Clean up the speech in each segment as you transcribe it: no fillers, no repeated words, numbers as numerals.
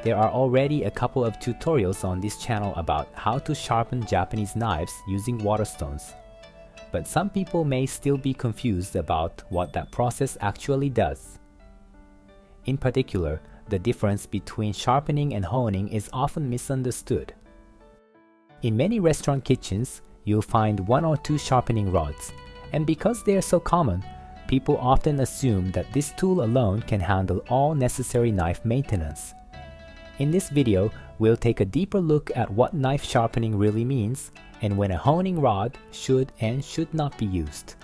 There are already a couple of tutorials on this channel about how to sharpen Japanese knives using waterstones. But some people may still be confused about what that process actually does. In particular, the difference between sharpening and honing is often misunderstood. In many restaurant kitchens, you'll find one or two sharpening rods, and because they are so common, people often assume that this tool alone can handle all necessary knife maintenance. In this video, we'll take a deeper look at what knife sharpening really means and when a honing rod should and should not be used.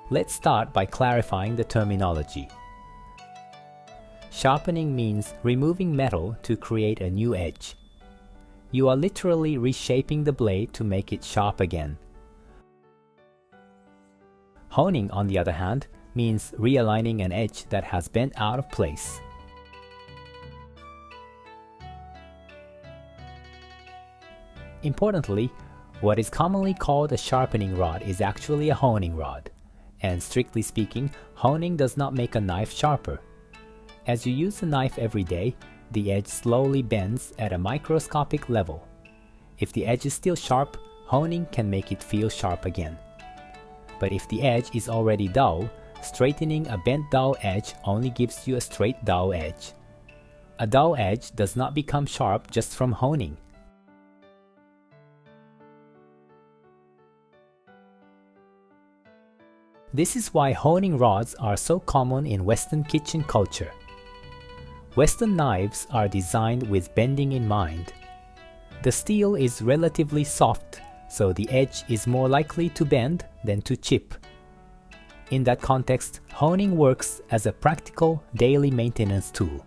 Let's start by clarifying the terminology. Sharpening means removing metal to create a new edge. You are literally reshaping the blade to make it sharp again. Honing, on the other hand, means realigning an edge that has bent out of place. Importantly, what is commonly called a sharpening rod is actually a honing rod, and strictly speaking, honing does not make a knife sharper. As you use the knife every day, the edge slowly bends at a microscopic level. If the edge is still sharp, honing can make it feel sharp again. But if the edge is already dull, straightening a bent dull edge only gives you a straight dull edge. A dull edge does not become sharp just from honing. This is why honing rods are so common in Western kitchen culture. Western knives are designed with bending in mind. The steel is relatively soft, so the edge is more likely to bend than to chip. In that context, honing works as a practical daily maintenance tool.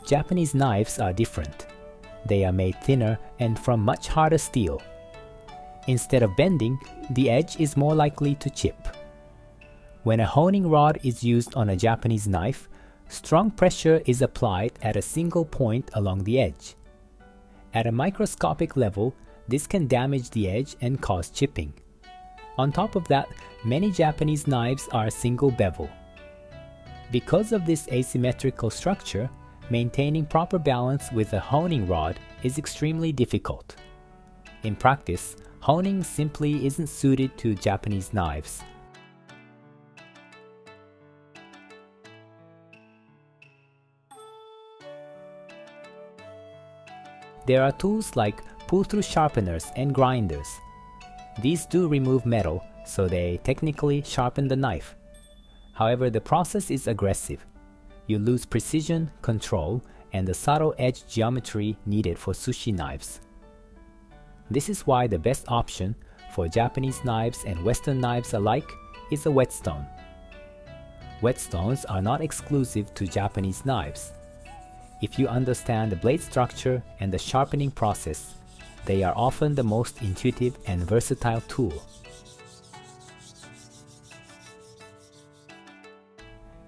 Japanese knives are different. They are made thinner and from much harder steel. Instead of bending, the edge is more likely to chip. When a honing rod is used on a Japanese knife, strong pressure is applied at a single point along the edge. At a microscopic level, this can damage the edge and cause chipping. On top of that, many Japanese knives are single bevel. Because of this asymmetrical structure, maintaining proper balance with a honing rod is extremely difficult. In practice, honing simply isn't suited to Japanese knives. There are tools like pull-through sharpeners and grinders. These do remove metal, so they technically sharpen the knife. However, the process is aggressive. You lose precision, control, and the subtle edge geometry needed for sushi knives. This is why the best option for Japanese knives and Western knives alike is a whetstone. Whetstones are not exclusive to Japanese knives. If you understand the blade structure and the sharpening process, they are often the most intuitive and versatile tool.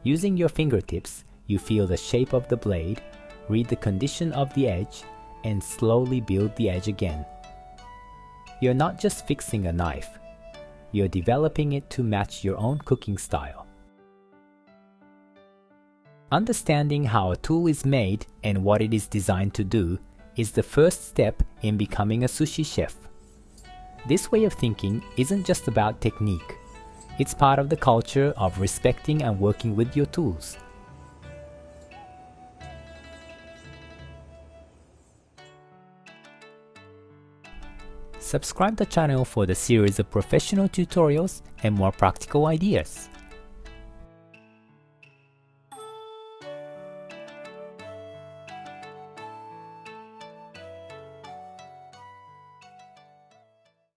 Using your fingertips, you feel the shape of the blade, read the condition of the edge, and slowly build the edge again. You're not just fixing a knife, you're developing it to match your own cooking style. Understanding how a tool is made and what it is designed to do is the first step in becoming a sushi chef. This way of thinking isn't just about technique. It's part of the culture of respecting and working with your tools. Subscribe the channel for the series of professional tutorials and more practical ideas.